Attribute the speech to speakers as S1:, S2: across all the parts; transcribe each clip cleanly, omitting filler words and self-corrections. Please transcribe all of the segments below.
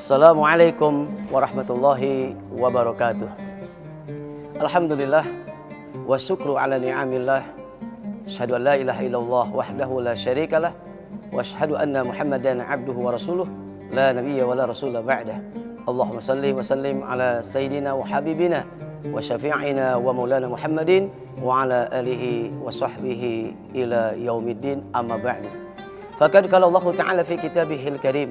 S1: Assalamualaikum warahmatullahi wabarakatuh. Alhamdulillah wa syukru ala ni'amillah. Asyhadu an la ilaha illallah wahdahu la syarikalah wa asyhadu anna Muhammadan abduhu wa rasuluh la nabiyya wa la rasula ba'dah. Allahumma salli wa sallim ala sayyidina wa habibina wa syafi'ina wa maulana Muhammadin wa ala alihi wa sahbihi ila yaumiddin, amma ba'du. Faqad qala Allah ta'ala fi kitabihil karim,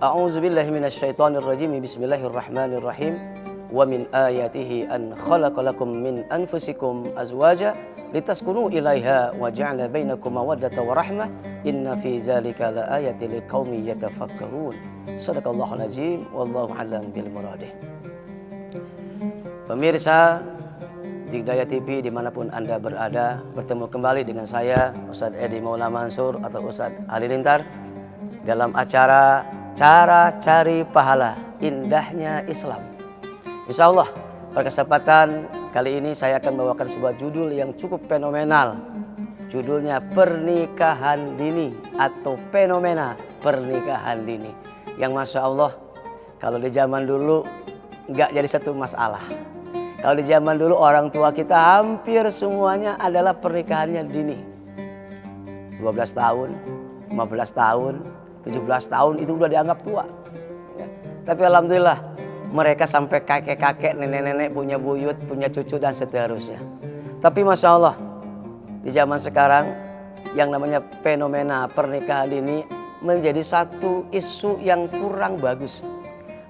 S1: a'udzu billahi minasyaitonir rajim, bismillahirrahmanirrahim. Wa min ayatihi an khalaqalakum min anfusikum azwaja litaskunu ilaiha wa ja'ala bainakum mawaddatan wa rahmah inna fi dzalika laayatin liqaumin yatafakkarun. Shadaqallahul azim, wallahu a'lam bil muradih. Pemirsa Digdaya TV dimanapun Anda berada, bertemu kembali dengan saya Ustadz Edi Maula Mansur atau Ustadz Halilintar dalam acara Cara Cari Pahala Indahnya Islam. Insya Allah pada kesempatan kali ini saya akan membawakan sebuah judul yang cukup fenomenal. Judulnya Pernikahan Dini atau Fenomena Pernikahan Dini. Yang Masya Allah kalau di zaman dulu nggak jadi satu masalah. Kalau di zaman dulu orang tua kita hampir semuanya adalah pernikahannya dini. 12 tahun, 15 tahun, 17 tahun itu udah dianggap tua. Ya. Tapi alhamdulillah mereka sampai kakek-kakek, nenek-nenek, punya buyut, punya cucu dan seterusnya. Tapi Masya Allah di zaman sekarang yang namanya fenomena pernikahan dini menjadi satu isu yang kurang bagus.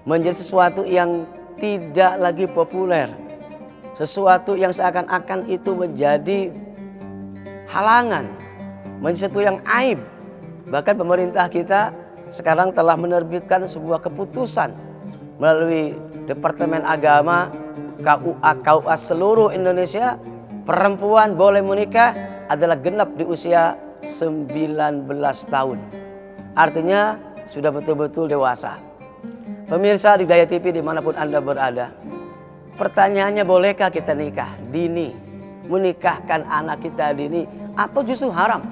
S1: Menjadi sesuatu yang tidak lagi populer. Sesuatu yang seakan-akan itu menjadi halangan, menjadi sesuatu yang aib. Bahkan pemerintah kita sekarang telah menerbitkan sebuah keputusan melalui Departemen Agama, KUA seluruh Indonesia, perempuan boleh menikah adalah genap di usia 19 tahun. Artinya sudah betul-betul dewasa. Pemirsa Digdaya TV dimanapun Anda berada, pertanyaannya, bolehkah kita nikah dini? Menikahkan anak kita dini atau justru haram?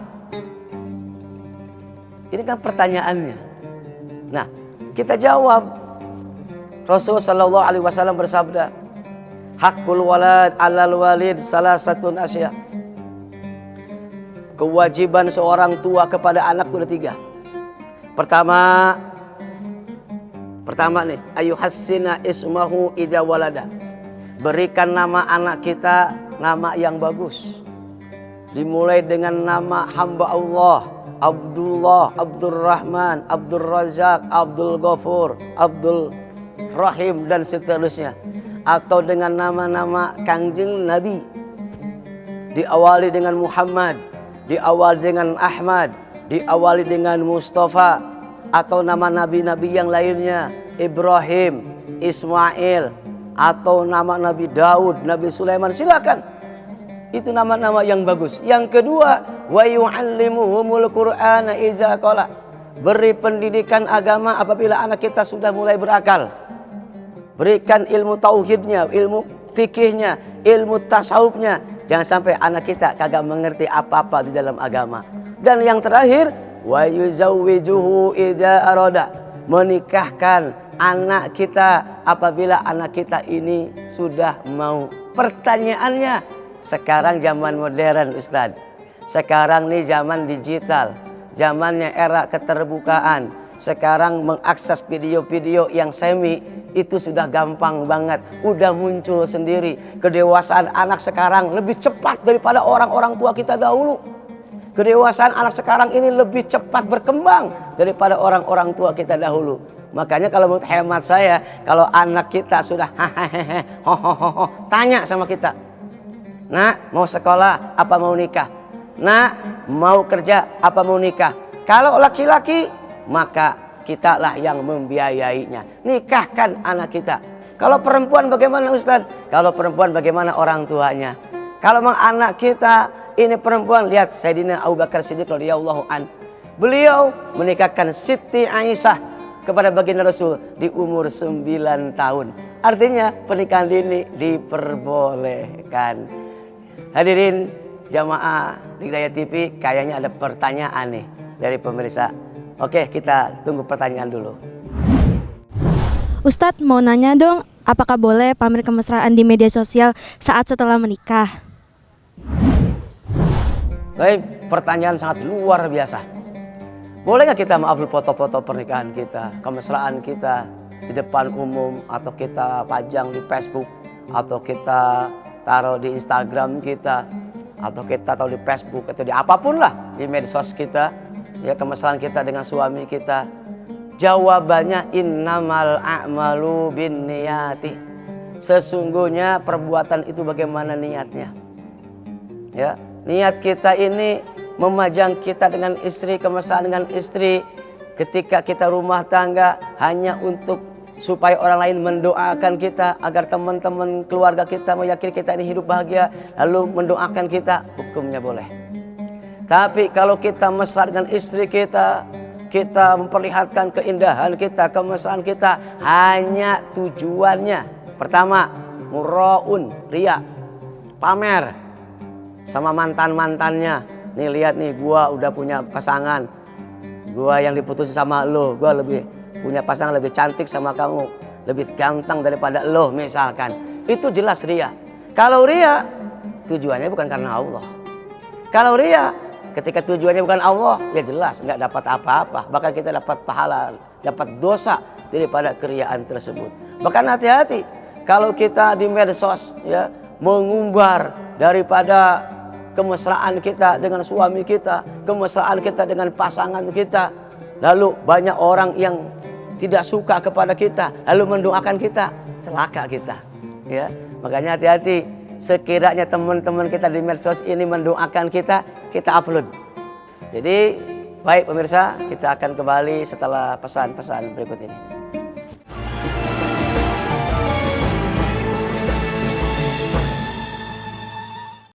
S1: Ini kan pertanyaannya. Nah, kita jawab. Rasul sallallahu alaihi wasallam bersabda, "Haqqul walad 'alal walid salasatun asya." Kewajiban seorang tua kepada anak itu ada 3. Pertama nih, ayuhassina ismahu idza walada. Berikan nama anak kita nama yang bagus. Dimulai dengan nama hamba Allah, Abdullah, Abdurrahman, Abdul Razak, Abdul Ghafur, Abdul Rahim dan seterusnya. Atau dengan nama-nama Kangjeng Nabi. Diawali dengan Muhammad, diawali dengan Ahmad, diawali dengan Mustafa, atau nama nabi-nabi yang lainnya, Ibrahim, Ismail, atau nama Nabi Daud, Nabi Sulaiman, silakan. Itu nama-nama yang bagus. Yang kedua, wa yu'allimuhumul Qur'ana iza qala. Beri pendidikan agama apabila anak kita sudah mulai berakal. Berikan ilmu tauhidnya, ilmu fikihnya, ilmu tasawufnya. Jangan sampai anak kita kagak mengerti apa-apa di dalam agama. Dan yang terakhir, wa yuzawwijuhu idza arada. Menikahkan anak kita apabila anak kita ini sudah mau. Pertanyaannya, sekarang zaman modern Ustadz. Sekarang nih zaman digital. Zamannya era keterbukaan. Sekarang mengakses video-video yang semi itu sudah gampang banget. Udah muncul sendiri. Kedewasaan anak sekarang lebih cepat daripada orang-orang tua kita dahulu. Kedewasaan anak sekarang ini lebih cepat berkembang daripada orang-orang tua kita dahulu. Makanya kalau menurut hemat saya, kalau anak kita sudah tanya sama kita, "Nak, mau sekolah apa mau nikah? Nak, mau kerja apa mau nikah?" Kalau laki-laki, maka kitalah yang membiayainya. Nikahkan anak kita. Kalau perempuan bagaimana Ustaz? Kalau perempuan bagaimana orang tuanya? Kalau memang anak kita ini perempuan, lihat Sayyidina Abu Bakar Siddiq radhiyallahu an. Beliau menikahkan Siti Aisyah kepada baginda Rasul di umur 9 tahun. Artinya pernikahan dini diperbolehkan. Hadirin jamaah Digdaya TV, kayaknya ada pertanyaan nih dari pemirsa. Oke, kita tunggu pertanyaan dulu.
S2: Ustadz mau nanya dong, apakah boleh pamer kemesraan di media sosial saat setelah menikah?
S1: Baik, pertanyaan sangat luar biasa. Boleh nggak kita mengupload foto-foto pernikahan kita, kemesraan kita di depan umum, atau kita pajang di Facebook, atau kita taruh di Instagram kita, atau kita taruh di Facebook, atau di apapun lah di medsos kita, ya, kemesraan kita dengan suami kita? Jawabannya innamal a'malu binniyati. Sesungguhnya perbuatan itu bagaimana niatnya. Ya, niat kita ini memajang kita dengan istri, kemesraan dengan istri ketika kita rumah tangga hanya untuk supaya orang lain mendoakan kita, agar teman-teman keluarga kita meyakini kita ini hidup bahagia, lalu mendoakan kita, hukumnya boleh. Tapi kalau kita mesra dengan istri kita, kita memperlihatkan keindahan kita, kemesraan kita, hanya tujuannya pertama muraun, ria, pamer sama mantan-mantannya. Nih lihat nih, gua udah punya pasangan, gua yang diputusin sama lo, gua lebih punya pasangan lebih cantik sama kamu, lebih ganteng daripada lo misalkan. Itu jelas ria. Kalau ria tujuannya bukan karena Allah. Kalau ria ketika tujuannya bukan Allah, ya jelas nggak dapat apa-apa. Bahkan kita dapat pahala, dapat dosa daripada keriaan tersebut. Bahkan hati-hati kalau kita di medsos, ya, mengumbar daripada kemesraan kita dengan suami kita, kemesraan kita dengan pasangan kita, lalu banyak orang yang tidak suka kepada kita, lalu mendoakan kita, celaka kita. Ya, makanya hati-hati. Sekiranya teman-teman kita di medsos ini mendoakan kita, kita upload. Jadi baik pemirsa, kita akan kembali setelah pesan-pesan berikut ini.